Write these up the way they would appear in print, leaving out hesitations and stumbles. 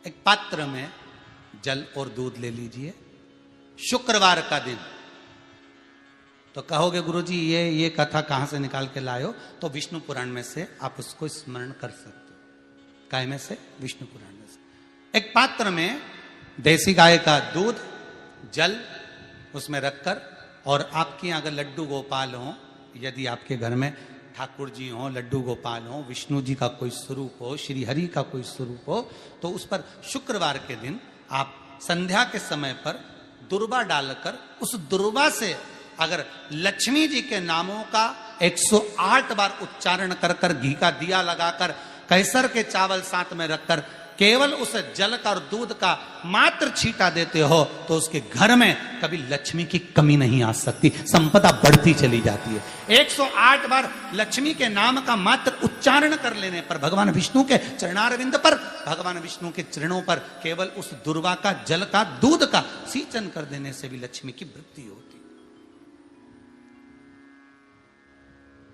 एक पात्र में जल और दूध ले लीजिए, शुक्रवार का दिन। तो कहोगे गुरुजी ये कथा कहां से निकाल के लाए हो? तो विष्णु पुराण में से आप उसको स्मरण कर सकते हो। काय में से? विष्णु पुराण में से। एक पात्र में देसी गाय का दूध, जल उसमें रखकर, और आपके अगर लड्डू गोपाल हो, यदि आपके घर में ठाकुर जी हो, लड्डू गोपाल हो, विष्णु जी का कोई स्वरूप हो, श्री हरि का कोई स्वरूप हो, तो उस पर शुक्रवार के दिन आप संध्या के समय पर दुर्वा डालकर, उस दुर्वा से अगर लक्ष्मी जी के नामों का 108 बार उच्चारण कर कर, घी का दिया लगाकर, कैसर के चावल साथ में रखकर केवल उस जल का और दूध का मात्र छींटा देते हो, तो उसके घर में कभी लक्ष्मी की कमी नहीं आ सकती, संपदा बढ़ती चली जाती है। 108 बार लक्ष्मी के नाम का मात्र उच्चारण कर लेने पर, भगवान विष्णु के चरणारविंद पर, भगवान विष्णु के चरणों पर केवल उस दुर्वा का, जल का, दूध का सिंचन कर देने से भी लक्ष्मी की वृद्धि होती,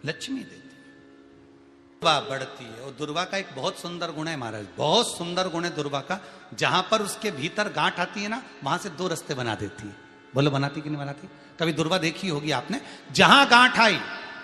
लक्ष्मी देती, दुर्वा बढ़ती है। और दुर्वा का एक बहुत सुंदर गुण है महाराज, बहुत सुंदर गुण है दुर्वा का। जहां पर उसके भीतर गांठ आती है ना, वहां से 2 रास्ते बना देती है। बोलो बनाती कि नहीं बनाती? कभी दुर्वा देखी होगी आपने। जहां गांठ आई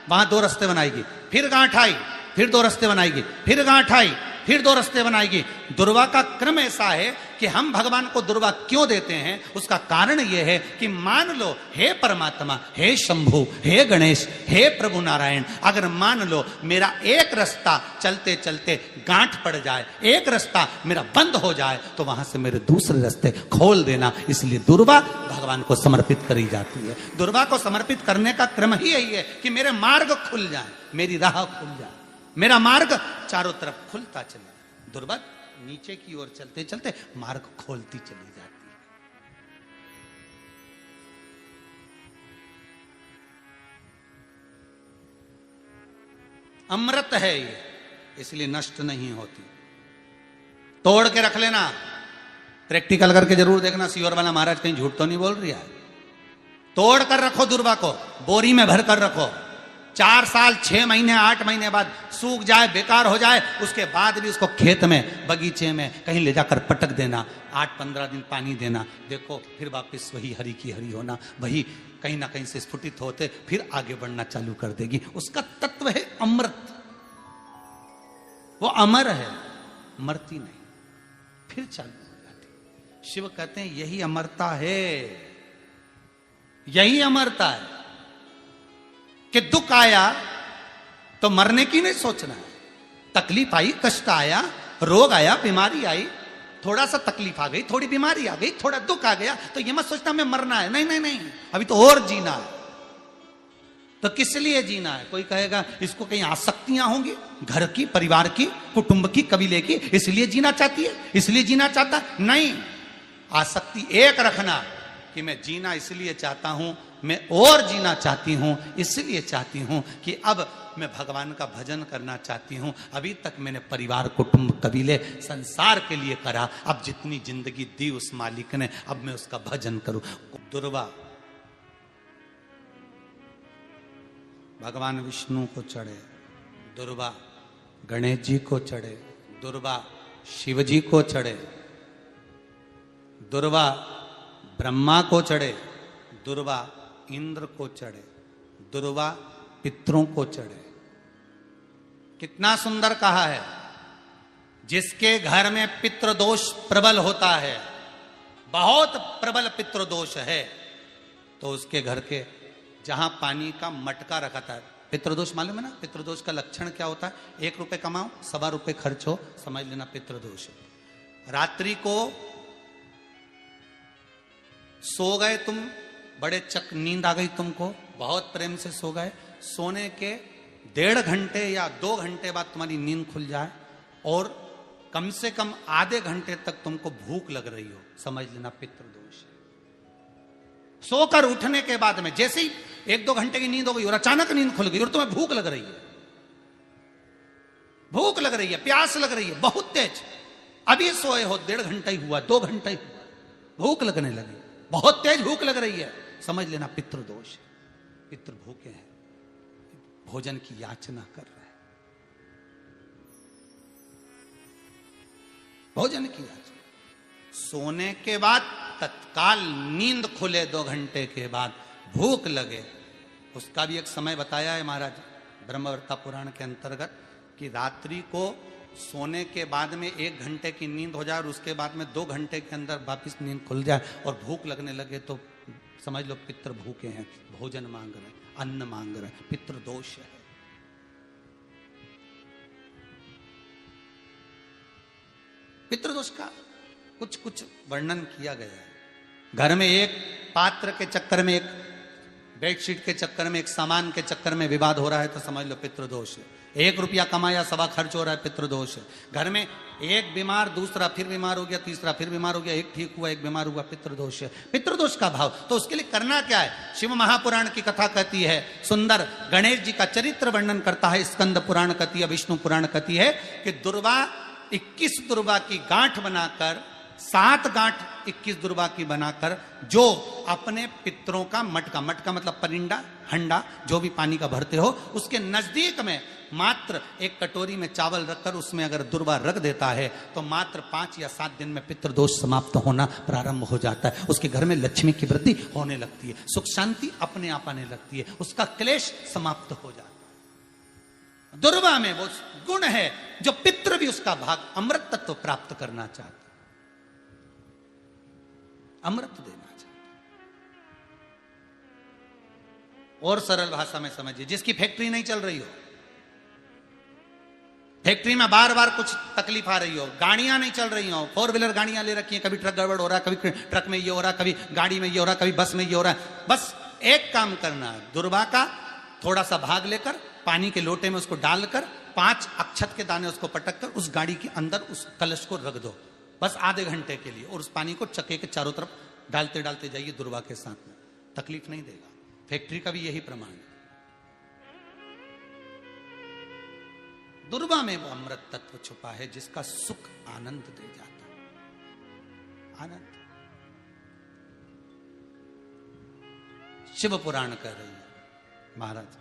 वहां 2 रास्ते बनाएगी, फिर गांठ आई फिर 2 रास्ते बनाएगी, फिर गांठ आई फिर 2 रास्ते बनाएगी। दुर्वा का क्रम ऐसा है कि हम भगवान को दुर्वा क्यों देते हैं, उसका कारण यह है कि मान लो हे परमात्मा, हे शंभु, हे गणेश, हे प्रभु नारायण, अगर मान लो मेरा एक रास्ता चलते चलते गांठ पड़ जाए, एक रास्ता मेरा बंद हो जाए, तो वहां से मेरे दूसरे रास्ते खोल देना। इसलिए दुर्वा भगवान को समर्पित करी जाती है। दुर्वा को समर्पित करने का क्रम ही यही है कि मेरे मार्ग खुल जाए, मेरी राह खुल जाए, मेरा मार्ग चारों तरफ खुलता चले। दुर्वा नीचे की ओर चलते चलते मार्ग खोलती चली जाती है। अमृत है ये, इसलिए नष्ट नहीं होती। तोड़ के रख लेना, प्रैक्टिकल करके जरूर देखना, सीवर वाला महाराज कहीं झूठ तो नहीं बोल रही है। तोड़ कर रखो दुर्वा को, बोरी में भर कर रखो। 4 साल, 6 महीने, 8 महीने बाद सूख जाए, बेकार हो जाए, उसके बाद भी उसको खेत में, बगीचे में कहीं ले जाकर पटक देना, 8-15 दिन पानी देना, देखो फिर वापस वही हरि की हरि होना, वही कहीं ना कहीं से स्फुटित होते फिर आगे बढ़ना चालू कर देगी। उसका तत्व है अमृत, वो अमर है, मरती नहीं, फिर चालू हो जाती। शिव कहते हैं यही अमरता है, यही अमरता है कि दुख आया तो मरने की नहीं सोचना है। तकलीफ आई, कष्ट आया, रोग आया, बीमारी आई, थोड़ा सा तकलीफ आ गई, थोड़ी बीमारी आ गई, थोड़ा दुख आ गया, तो ये मत सोचना मैं मरना है। नहीं नहीं नहीं, अभी तो और जीना है। तो किस लिए जीना है? कोई कहेगा इसको कहीं आसक्तियां होंगी, घर की, परिवार की, कुटुंब की, कबीले की, इसलिए जीना चाहती है, इसलिए जीना चाहता। नहीं, आसक्ति एक रखना कि मैं जीना इसलिए चाहता हूं, मैं और जीना चाहती हूं, इसलिए चाहती हूं कि अब मैं भगवान का भजन करना चाहती हूं। अभी तक मैंने परिवार, कुटुंब, कबीले, संसार के लिए करा, अब जितनी जिंदगी दी उस मालिक ने, अब मैं उसका भजन करूं। दुर्वा भगवान विष्णु को चढ़े, दुर्वा गणेश जी को चढ़े, दुर्वा शिव जी को चढ़े, दुर्वा ब्रह्मा को चढ़े, दुर्वा इंद्र को चढ़े, दुर्वा पितरों को चढ़े। कितना सुंदर कहा है। जिसके घर में पितृदोष प्रबल होता है, बहुत प्रबल पितृदोष है, तो उसके घर के जहां पानी का मटका रखा था, पितृदोष मालूम है ना? पितृदोष का लक्षण क्या होता है? 1 रुपए कमाओ, 1.25 रुपए खर्च हो, समझ लेना पितृदोष। रात्रि को सो गए तुम, बड़े चक नींद आ गई तुमको, बहुत प्रेम से सो गए, सोने के 1.5 घंटे या 2 घंटे बाद तुम्हारी नींद खुल जाए और कम से कम आधे घंटे तक तुमको भूख लग रही हो, समझ लेना पितृदोष है। सोकर उठने के बाद में जैसे ही 1-2 घंटे की नींद हो गई और अचानक नींद खुल गई और तुम्हें भूख लग रही है, भूख लग रही है, प्यास लग रही है बहुत तेज, अभी सोए हो, 1.5 घंटा ही हुआ, 2 घंटा ही हुआ, भूख लगने लगी, बहुत तेज भूख लग रही है, समझ लेना पितृदोष है। पितृ भूखे हैं, भोजन की याचना कर रहे हैं, भोजन की याचना। सोने के बाद तत्काल नींद खुले 2 घंटे के बाद भूख लगे, उसका भी एक समय बताया है महाराज ब्रह्मवर्ता पुराण के अंतर्गत कि रात्रि को सोने के बाद में 1 घंटे की नींद हो जाए और उसके बाद में 2 घंटे के अंदर वापिस नींद खुल जाए और भूख लगने लगे तो समझ लो पितृ भूखे हैं, भोजन मांग रहे, अन्न मांग रहे, पितृ दोष है। पितृदोष का कुछ कुछ वर्णन किया गया है। घर में एक पात्र के चक्कर में, एक बेडशीट के चक्कर में, एक सामान के चक्कर में विवाद हो रहा है तो समझ लो पितृदोष है। 1 रुपया कमाया 1.25 खर्च हो रहा है, पितृदोष है। घर में एक बीमार, दूसरा फिर बीमार हो गया, तीसरा फिर बीमार हो गया, एक ठीक हुआ, एक बीमार हुआ, पितृदोष है। पितृदोष का भाव तो उसके लिए करना क्या है? शिव महापुराण की कथा कहती है सुंदर, गणेश जी का चरित्र वर्णन करता है स्कंद पुराण कहती है, विष्णु पुराण कहती है कि दुर्वा 21 दुर्वा की गांठ बनाकर, 7 गांठ 21 दुर्वा की बनाकर जो अपने पितरों का मटका, मटका मतलब परिंडा, हंडा जो भी पानी का भरते हो, उसके नजदीक में मात्र एक कटोरी में चावल रखकर उसमें अगर दुर्वा रख देता है तो मात्र 5 या 7 दिन में पितृदोष समाप्त होना प्रारंभ हो जाता है। उसके घर में लक्ष्मी की वृद्धि होने लगती है, सुख शांति अपने आप आने लगती है, उसका क्लेश समाप्त हो जाता है। दुर्वा में वो गुण है जो पितृ भी उसका भाग अमृत तत्व प्राप्त करना चाहता, अमृत देना चाहता। और सरल भाषा में समझिए, जिसकी फैक्ट्री नहीं चल रही हो, फैक्ट्री में बार बार कुछ तकलीफ आ रही हो, गाड़ियां नहीं चल रही हो, 4 व्हीलर गाड़ियां ले रखी हैं, कभी ट्रक गड़बड़ हो रहा है, कभी ट्रक में ये हो रहा है, कभी गाड़ी में ये हो रहा है, कभी बस में ये हो रहा है, बस एक काम करना है, दुर्वा का थोड़ा सा भाग लेकर पानी के लोटे में उसको डालकर 5 अक्षत के दाने उसको पटक कर उस गाड़ी के अंदर उस कलश को रख दो, बस आधे घंटे के लिए, और उस पानी को चक्के के चारों तरफ डालते डालते जाइए दुर्वा के साथ में, तकलीफ नहीं देगा। फैक्ट्री का भी यही प्रमाण है। दुर्वा में वो अमृत तत्व छुपा है जिसका सुख आनंद दे जाता है, आनंद। शिव पुराण कह रही है महाराज,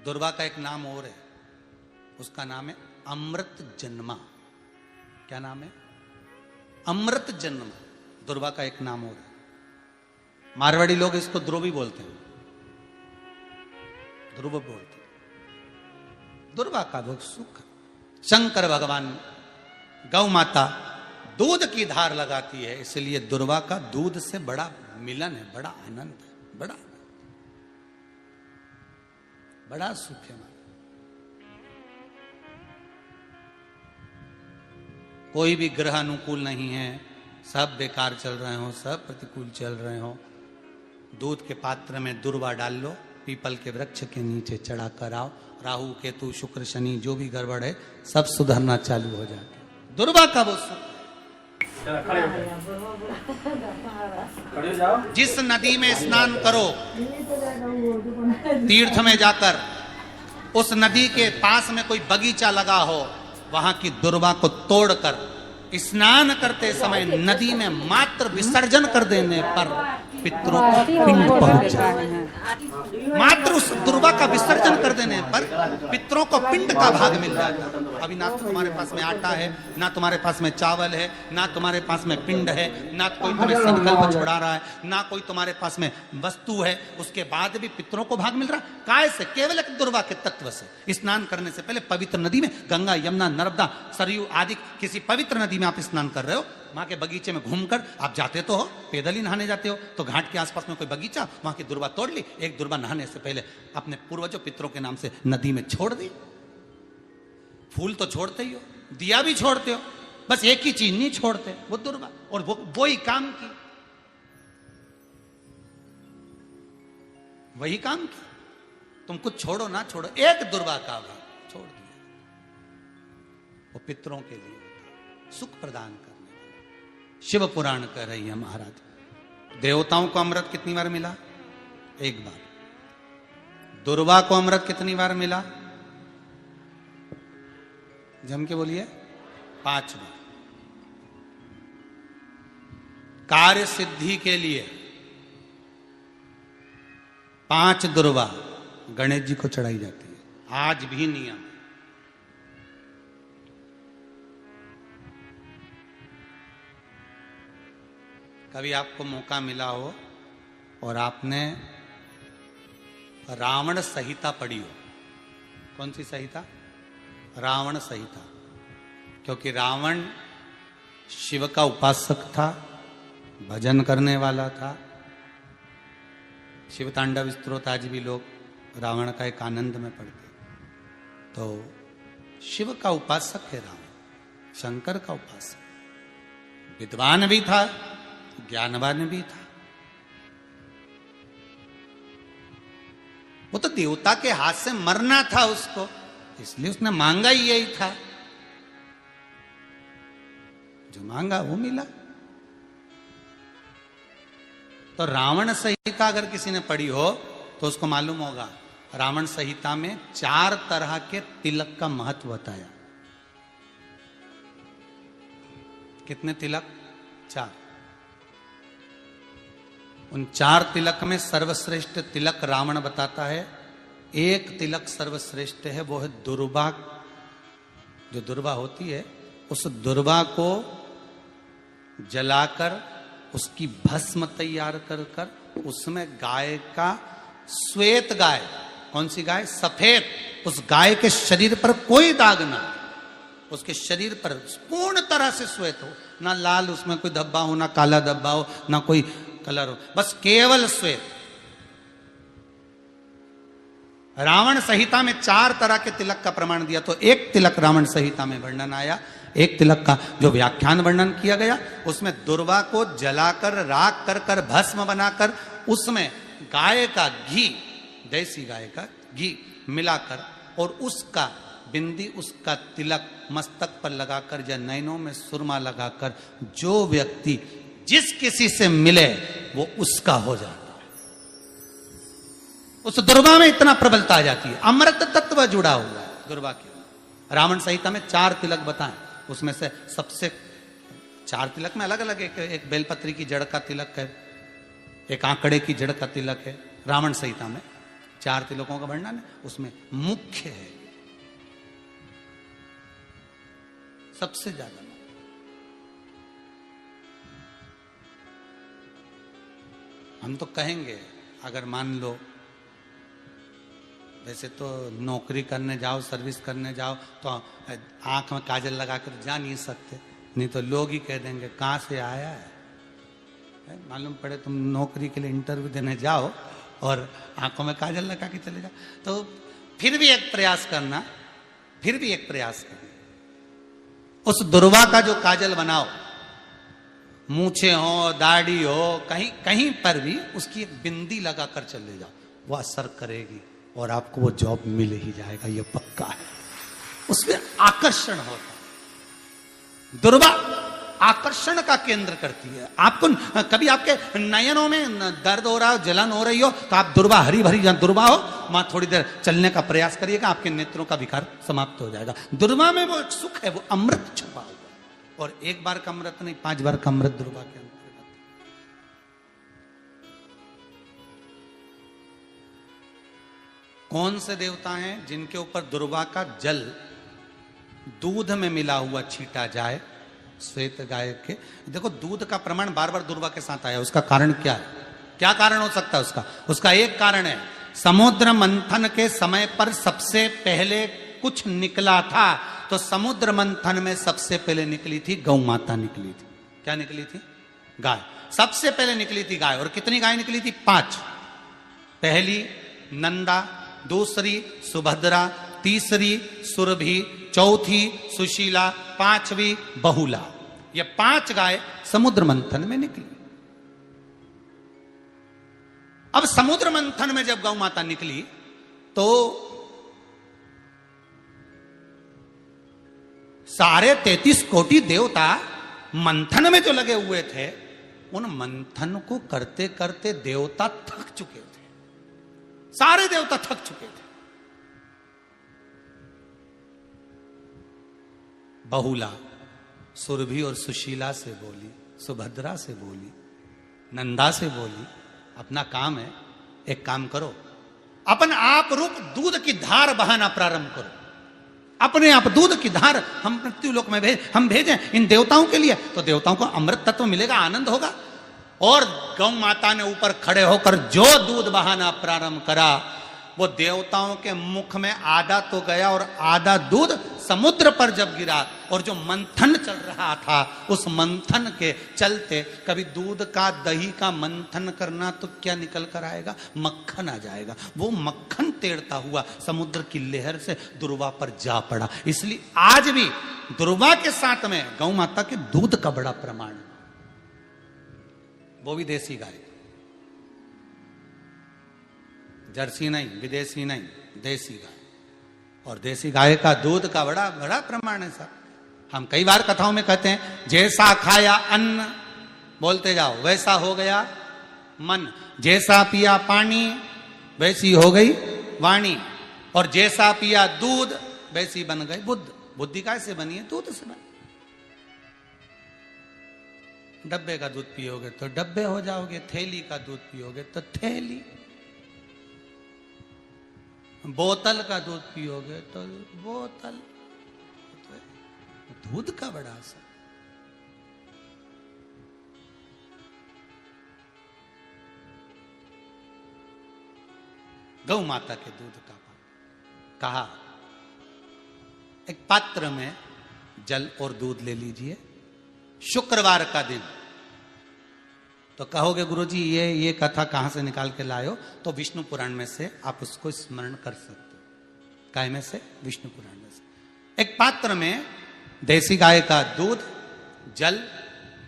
दुर्वा का एक नाम और है, उसका नाम है अमृत जन्मा। क्या नाम है? अमृत जन्म। दुर्वा का एक नाम और है। मारवाड़ी लोग इसको ध्रुवी बोलते हैं, ध्रुव बोलते हैं। दुर्वा का वो सुख। शंकर भगवान गौ माता दूध की धार लगाती है, इसलिए दुर्वा का दूध से बड़ा मिलन है, बड़ा आनंद है, बड़ा सुख है। कोई भी ग्रह अनुकूल नहीं है, सब बेकार चल रहे हो, सब प्रतिकूल चल रहे हो, दूध के पात्र में दुर्वा डाल लो, पीपल के वृक्ष के नीचे चढ़ा कर आओ, राहु केतु शुक्र शनि जो भी गड़बड़ है सब सुधरना चालू हो जाता। दुर्वा का वो सुख। जिस नदी में स्नान करो तीर्थ में जाकर, उस नदी के पास में कोई बगीचा लगा हो, वहां की दुर्वा को तोड़कर स्नान करते समय नदी में मात्र विसर्जन कर देने पर पितरों को पिंड पहुंच जाए। मात्र उस दुर्वा का विसर्जन कर देने पर पितरों को पिंड का भाग मिल जाता है। अभी ना तो तुम्हारे पास में आटा है, ना तुम्हारे पास में चावल है, ना तुम्हारे पास में पिंड है, ना कोई तुम्हें संकल्प छुड़ा रहा है, ना कोई तुम्हारे पास में वस्तु है, उसके बाद भी पितरों को भाग मिल रहा। काय से? केवल एक दुर्वा के तत्व से। स्नान करने से पहले पवित्र नदी में, गंगा यमुना नर्मदा सरयू आदि किसी पवित्र नदी में आप स्नान कर रहे हो, वहां के बगीचे में घूमकर आप जाते तो हो, पैदल ही नहाने जाते हो, तो घाट के आसपास में कोई बगीचा, वहां की दुर्वा तोड़ ली, एक दुर्वा नहाने से पहले अपने पूर्वजों पितरों के नाम से नदी में छोड़ दी। फूल तो छोड़ते ही हो, दिया भी छोड़ते हो, बस एक ही चीज नहीं छोड़ते, वो दुर्वा, और वो ही काम की, वही काम की। तुम कुछ छोड़ो ना छोड़ो, एक दुर्वा का भाग छोड़ दिया, वो पितरों के लिए सुख प्रदान करने वाला। शिव पुराण कह रही है महाराज, देवताओं को अमृत कितनी बार मिला? एक बार। दुर्वा को अमृत कितनी बार मिला? जम के बोलिए, 5 बार। कार्य सिद्धि के लिए 5 दुर्वा गणेश जी को चढ़ाई जाती है, आज भी नियम। कभी आपको मौका मिला हो और आपने रावण संहिता पढ़ी हो। कौन सी संहिता? रावण संहिता। क्योंकि रावण शिव का उपासक था, भजन करने वाला था। शिव तांडव स्तोत्र आज भी लोग रावण का एक आनंद में पढ़ते। तो शिव का उपासक है रावण, शंकर का उपासक, विद्वान भी था, ज्ञानवान भी था। वो तो देवता के हाथ से मरना था उसको, इसलिए उसने मांगा ही यही था। जो मांगा वो मिला। तो रावण संहिता अगर किसी ने पढ़ी हो तो उसको मालूम होगा, रावण संहिता में 4 तरह के तिलक का महत्व बताया। कितने तिलक? 4। उन 4 तिलक में सर्वश्रेष्ठ तिलक रावण बताता है। एक तिलक सर्वश्रेष्ठ है, वो है दुर्वा। जो दुर्वा होती है, उस दुर्वा को जलाकर उसकी भस्म तैयार कर कर उसमें गाय का श्वेत गाय, कौन सी गाय? सफेद। उस गाय के शरीर पर कोई दाग ना, उसके शरीर पर पूर्ण तरह से श्वेत हो, ना लाल उसमें कोई धब्बा हो, ना काला धब्बा हो, ना कोई कलर हो, बस केवल श्वेत। रावण संहिता में 4 तरह के तिलक का प्रमाण दिया। तो एक तिलक रावण संहिता में वर्णन आया, एक तिलक का जो व्याख्यान वर्णन किया गया, उसमें दुर्वा को जलाकर राख कर कर भस्म बनाकर उसमें गाय का घी, देसी गाय का घी मिलाकर और उसका बिंदी, उसका तिलक मस्तक पर लगाकर या नैनों में सुरमा लगाकर जो व्यक्ति जिस किसी से मिले वो उसका हो जाता है। उस दुर्वा में इतना प्रबलता आ जाती है, अमृत तत्व जुड़ा हुआ है दुर्वा के। रावण संहिता में 4 तिलक बताएं, उसमें से सबसे 4 तिलक में अलग अलग, एक बेलपत्री की जड़ का तिलक है, एक आंकड़े की जड़ का तिलक है। रावण संहिता में 4 तिलकों का वर्णन है, उसमें मुख्य है सबसे ज्यादा। हम तो कहेंगे, अगर मान लो, वैसे तो नौकरी करने जाओ, सर्विस करने जाओ तो आंख में काजल लगाकर जा नहीं सकते, नहीं तो लोग ही कह देंगे कहाँ से आया है। मालूम पड़े तुम नौकरी के लिए इंटरव्यू देने जाओ और आंखों में काजल लगा के चले जाओ, तो फिर भी एक प्रयास करना, फिर भी एक प्रयास करना, उस दुर्वा का जो काजल बनाओ, मूछे हो, दाढ़ी हो, कहीं कहीं पर भी उसकी एक बिंदी लगाकर चले जाओ, वो असर करेगी और आपको वो जॉब मिल ही जाएगा, ये पक्का है। उसमें आकर्षण होता है। दुर्वा आकर्षण का केंद्र करती है। आपको कभी आपके नयनों में दर्द हो रहा हो, जलन हो रही हो, तो आप दुर्वा, हरी भरी जहां दुर्वा हो वहां थोड़ी देर चलने का प्रयास करिएगा, आपके नेत्रों का विकार समाप्त हो जाएगा। दुर्वा में वो एक सुख है, वो अमृत छुपा हुआ, और एक बार का अमृत नहीं, 5 बार का अमृत दुर्वा के अंतर्गत। कौन से देवता हैं जिनके ऊपर दुर्वा का जल दूध में मिला हुआ छीटा जाए? श्वेत गाय के। देखो, दूध का प्रमाण बार बार दुर्वा के साथ आया, उसका कारण क्या है? क्या कारण हो सकता है उसका? उसका एक कारण है, समुद्र मंथन के समय पर सबसे पहले कुछ निकला था, तो समुद्र मंथन में सबसे पहले निकली थी गौ माता निकली थी। क्या निकली थी? गाय। सबसे पहले निकली थी गाय। और कितनी गाय निकली थी? 5। पहली नंदा, दूसरी सुभद्रा, तीसरी सुरभि, चौथी सुशीला, 5वीं बहुला। ये 5 गाय समुद्र मंथन में निकली। अब समुद्र मंथन में जब गौ माता निकली तो सारे 33 कोटि देवता मंथन में जो लगे हुए थे, उन मंथन को करते करते देवता थक चुके थे। सारे देवता थक चुके थे। बहुला सुरभि और सुशीला से बोली, सुभद्रा से बोली, नंदा से बोली, अपना काम है, एक काम करो, अपन आप रूप दूध की धार बहाना प्रारंभ करो। अपने आप दूध की धार हम मृत्युलोक में हम भेजें इन देवताओं के लिए, तो देवताओं को अमृत तत्व मिलेगा, आनंद होगा। और गौ माता ने ऊपर खड़े होकर जो दूध बहाना प्रारंभ करा, वो देवताओं के मुख में आधा तो गया और आधा दूध समुद्र पर जब गिरा, और जो मंथन चल रहा था उस मंथन के चलते, कभी दूध का दही का मंथन करना तो क्या निकल कर आएगा, मक्खन आ जाएगा। वो मक्खन तैरता हुआ समुद्र की लहर से दुर्वा पर जा पड़ा। इसलिए आज भी दुर्वा के साथ में गौ माता के दूध का बड़ा प्रमाण है, वो भी देसी गाय, जर्सी नहीं, विदेशी नहीं, देसी गाय। और देसी गाय का दूध का बड़ा बड़ा प्रमाण है साहब। हम कई बार कथाओं में कहते हैं, जैसा खाया अन्न, बोलते जाओ, वैसा हो गया मन। जैसा पिया पानी, वैसी हो गई वाणी। और जैसा पिया दूध, वैसी बन गई बुद्ध। बुद्धि कैसे बनी है? दूध से बनी। डब्बे का दूध पियोगे तो डब्बे हो जाओगे, थैली का दूध पियोगे तो थैली, बोतल का दूध पियोगे तो बोतल। दूध का बड़ा असर। गौ माता के दूध का पान। कहा, एक पात्र में जल और दूध ले लीजिए, शुक्रवार का दिन। तो कहोगे गुरुजी ये कथा कहां से निकाल के लाए हो? तो विष्णु पुराण में से आप उसको स्मरण कर सकते हो। काय में से? विष्णु पुराण में से। एक पात्र में देसी गाय का दूध, जल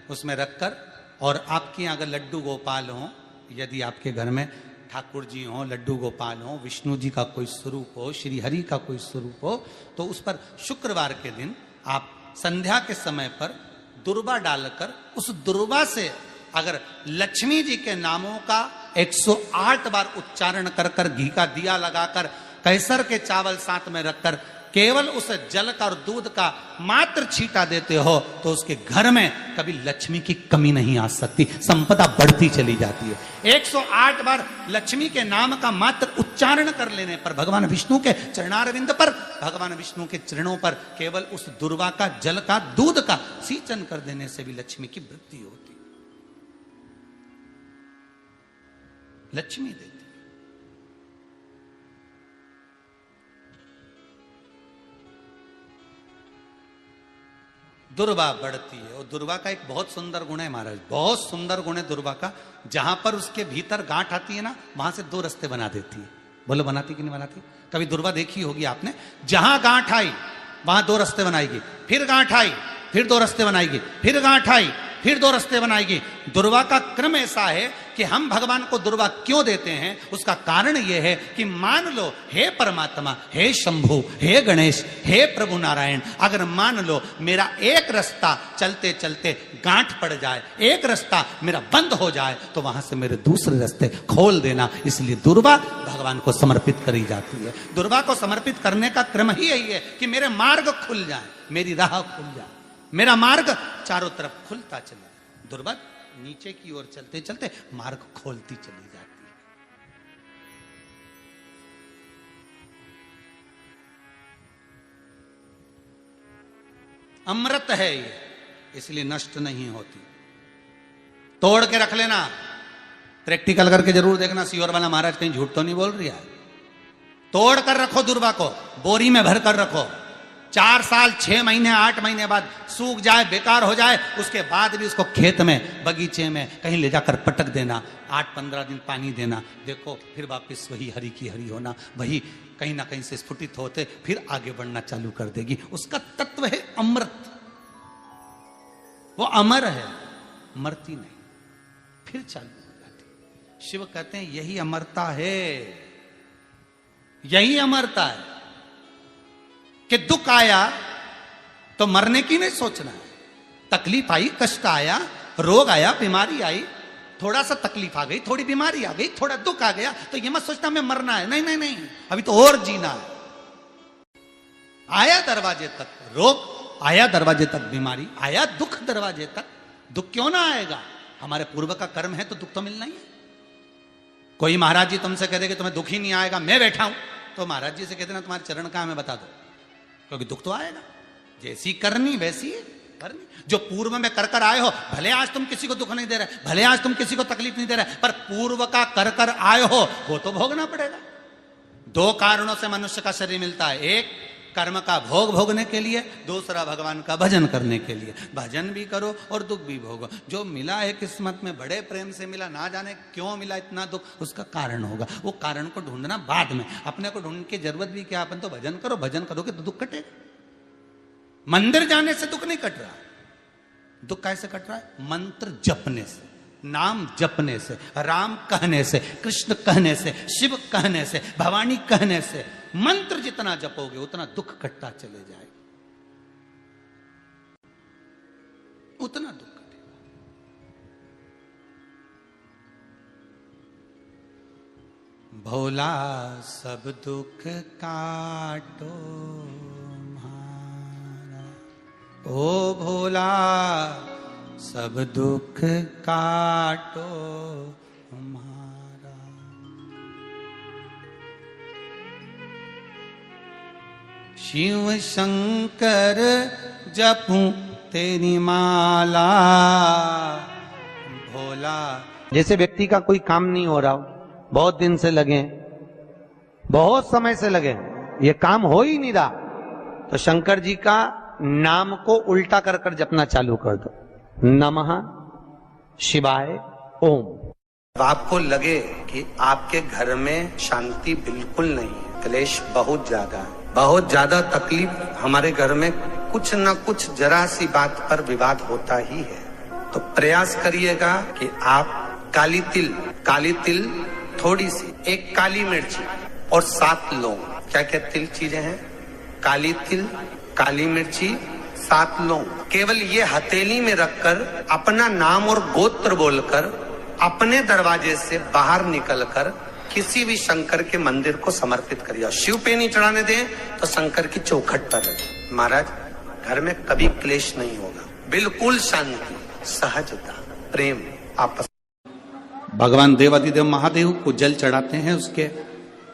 उसमें रखकर, और आपके यहाँ अगर लड्डू गोपाल हो, यदि आपके घर में ठाकुर जी हो, लड्डू गोपाल हो, विष्णु जी का कोई स्वरूप हो, श्री हरि का कोई स्वरूप हो, तो उस पर शुक्रवार के दिन आप संध्या के समय पर दुर्वा डालकर, उस दुर्वा से अगर लक्ष्मी जी के नामों का 108 बार उच्चारण कर कर, घी का दिया लगाकर, कैसर के चावल साथ में रखकर, केवल उस जल का और दूध का मात्र छींटा देते हो, तो उसके घर में कभी लक्ष्मी की कमी नहीं आ सकती, संपदा बढ़ती चली जाती है। 108 बार लक्ष्मी के नाम का मात्र उच्चारण कर लेने पर, भगवान विष्णु के चरणारविंद पर, भगवान विष्णु के चरणों पर केवल उस दुर्वा का, जल का, दूध का सिंचन कर देने से भी लक्ष्मी की वृद्धि होती, लक्ष्मी देती। दुर्वा बढ़ती है। और दुर्वा का एक बहुत सुंदर गुण है महाराज, बहुत सुंदर गुण है दुर्वा का। जहां पर उसके भीतर गांठ आती है ना, वहां से 2 रास्ते बना देती है। बोलो बनाती कि नहीं बनाती? कभी दुर्वा देखी होगी आपने। जहां गांठ आई वहां 2 रास्ते बनाएगी, फिर गांठ आई फिर 2 रास्ते बनाएगी, फिर गांठ आई फिर 2 रास्ते बनाएगी। दुर्वा का क्रम ऐसा है कि हम भगवान को दुर्वा क्यों देते हैं? उसका कारण यह है कि मान लो, हे परमात्मा, हे शंभु, हे गणेश, हे प्रभु नारायण, अगर मान लो मेरा एक रास्ता चलते चलते गांठ पड़ जाए, एक रास्ता मेरा बंद हो जाए, तो वहां से मेरे दूसरे रास्ते खोल देना। इसलिए दुर्वा भगवान को समर्पित करी जाती है। दुर्वा को समर्पित करने का क्रम ही यही है कि मेरे मार्ग खुल जाए, मेरी राह खुल जाए, मेरा मार्ग चारों तरफ खुलता चले। दुर्वा नीचे की ओर चलते चलते मार्ग खोलती चली जाती है। अमृत है ये, इसलिए नष्ट नहीं होती। तोड़ के रख लेना, प्रैक्टिकल करके जरूर देखना, सियोर वाला महाराज कहीं झूठ तो नहीं बोल रही है। तोड़ कर रखो दुर्वा को, बोरी में भर कर रखो। 4 साल, 6 महीने, 8 महीने बाद सूख जाए, बेकार हो जाए, उसके बाद भी उसको खेत में, बगीचे में कहीं ले जाकर पटक देना, 8-15 दिन पानी देना। देखो फिर वापस वही हरि की हरि होना, वही कहीं ना कहीं से स्फुटित होते फिर आगे बढ़ना चालू कर देगी। उसका तत्व है अमृत, वो अमर है, मरती नहीं, फिर चालू हो जाती। शिव कहते हैं यही अमरता है, यही अमरता है कि दुख आया तो मरने की नहीं सोचना है। तकलीफ आई, कष्ट आया, रोग आया, बीमारी आई, थोड़ा सा तकलीफ आ गई, थोड़ी बीमारी आ गई, थोड़ा दुख आ गया, तो ये मत सोचना मैं मरना है। नहीं नहीं नहीं, अभी तो और जीना है। आया दरवाजे तक रोग, आया दरवाजे तक बीमारी, आया दुख दरवाजे तक, दुख क्यों ना आएगा? हमारे पूर्व का कर्म है तो दुख तो मिलना ही है। कोई महाराज जी तुमसे कह दे कि तुम्हें दुख ही नहीं आएगा, मैं बैठा हूं, तो महाराज जी से कहते ना तुम्हारे चरण कहां, मैं बता दो, क्योंकि दुख तो आएगा। जैसी करनी वैसी जो पूर्व में कर आए हो, भले आज तुम किसी को दुख नहीं दे रहे, भले आज तुम किसी को तकलीफ नहीं दे रहे, पर पूर्व का कर आए हो वो तो भोगना पड़ेगा। दो कारणों से मनुष्य का शरीर मिलता है, एक कर्म का भोग भोगने के लिए, दूसरा भगवान का भजन करने के लिए। भजन भी करो और दुख भी भोगो। जो मिला है किस्मत में, बड़े प्रेम से मिला, ना जाने क्यों मिला इतना दुख, उसका कारण होगा। वो कारण को ढूंढना बाद में, अपने को ढूंढने की जरूरत भी क्या, अपन तो भजन करो, भजन करोगे तो दुख कटेगा। मंदिर जाने से दुख नहीं कट रहा, दुख कैसे कट रहा है? मंत्र जपने से, नाम जपने से, राम कहने से, कृष्ण कहने से, शिव कहने से, भवानी कहने से। मंत्र जितना जपोगे उतना दुख कटता चले जाएगा, उतना दुख कटेगा। भोला सब दुख काटो हमारा, ओ भोला सब दुख काटो हमारा। शिव शंकर जपूं तेरी माला, भोला। जैसे व्यक्ति का कोई काम नहीं हो रहा हो, बहुत दिन से लगे, बहुत समय से लगे, ये काम हो ही नहीं रहा, तो शंकर जी का नाम को उल्टा कर कर जपना चालू कर दो। नमः शिवाय ओम। आपको लगे कि आपके घर में शांति बिल्कुल नहीं है, क्लेश बहुत ज्यादा है, बहुत ज्यादा तकलीफ, हमारे घर में कुछ न कुछ जरा सी बात पर विवाद होता ही है, तो प्रयास करिएगा कि आप काली तिल थोड़ी सी, एक काली मिर्ची और 7 लौंग, क्या क्या तिल चीजें हैं, काली तिल, काली मिर्ची, 7 लौंग, केवल ये हथेली में रखकर अपना नाम और गोत्र बोलकर अपने दरवाजे से बाहर निकलकर किसी भी शंकर के मंदिर को समर्पित करिए। शिव पे नहीं चढ़ाने दें तो शंकर की चौखट पर रखें। महाराज, घर में कभी क्लेश नहीं होगा, बिल्कुल शांति, सहजता, प्रेम आपस। भगवान देवाधिदेव महादेव को जल चढ़ाते हैं, उसके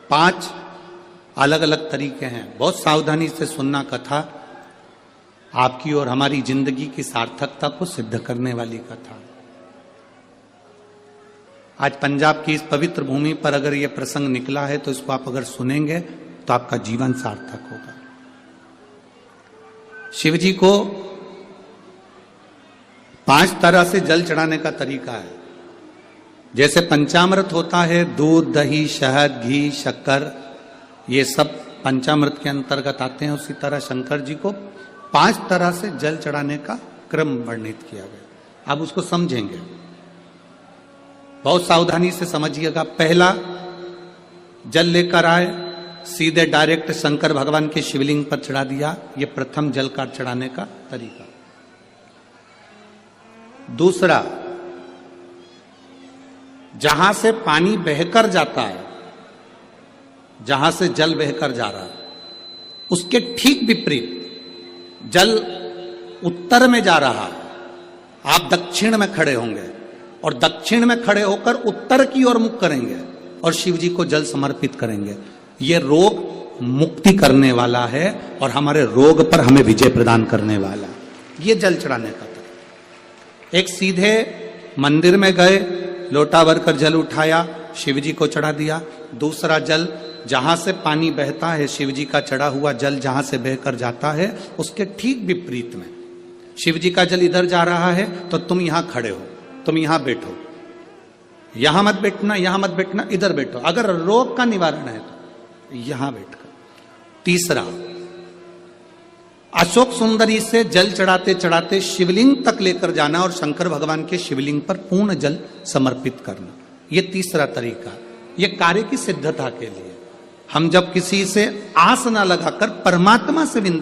5 अलग अलग तरीके हैं। बहुत सावधानी से सुनना कथा, आपकी और हमारी जिंदगी की सार्थकता को सिद्ध करने वाली कथा। आज पंजाब की इस पवित्र भूमि पर अगर यह प्रसंग निकला है तो इसको आप अगर सुनेंगे तो आपका जीवन सार्थक होगा। शिव जी को 5 तरह से जल चढ़ाने का तरीका है। जैसे पंचामृत होता है, दूध, दही, शहद, घी, शक्कर, ये सब पंचामृत के अंतर्गत आते हैं, उसी तरह शंकर जी को 5 तरह से जल चढ़ाने का क्रम वर्णित किया गया। अब उसको समझेंगे, बहुत सावधानी से समझिएगा। पहला, जल लेकर आए, सीधे डायरेक्ट शंकर भगवान के शिवलिंग पर चढ़ा दिया, ये प्रथम जल का चढ़ाने का तरीका। दूसरा, जहां से पानी बहकर जाता है, जहां से जल बहकर जा रहा है, उसके ठीक विपरीत जल उत्तर में जा रहा है, आप दक्षिण में खड़े होंगे और दक्षिण में खड़े होकर उत्तर की ओर मुख करेंगे और शिव जी को जल समर्पित करेंगे। यह रोग मुक्ति करने वाला है और हमारे रोग पर हमें विजय प्रदान करने वाला। यह जल चढ़ाने का था। एक सीधे मंदिर में गए, लोटा भरकर जल उठाया, शिव जी को चढ़ा दिया। दूसरा जल, जहां से पानी बहता है, शिव जी का चढ़ा हुआ जल जहां से बहकर जाता है, उसके ठीक विपरीत में शिव जी का जल इधर जा रहा है तो तुम यहां खड़े हो, तुम यहां बैठो, यहां मत बैठना, यहां मत बैठना, इधर बैठो। अगर रोग का निवारण है तो यहां बैठकर। तीसरा, अशोक सुंदरी से जल चढ़ाते चढ़ाते शिवलिंग तक लेकर जाना और शंकर भगवान के शिवलिंग पर पूर्ण जल समर्पित करना। यह तीसरा तरीका, यह कार्य की सिद्धता के लिए। हम जब किसी से आस न लगाकर परमात्मा से विनती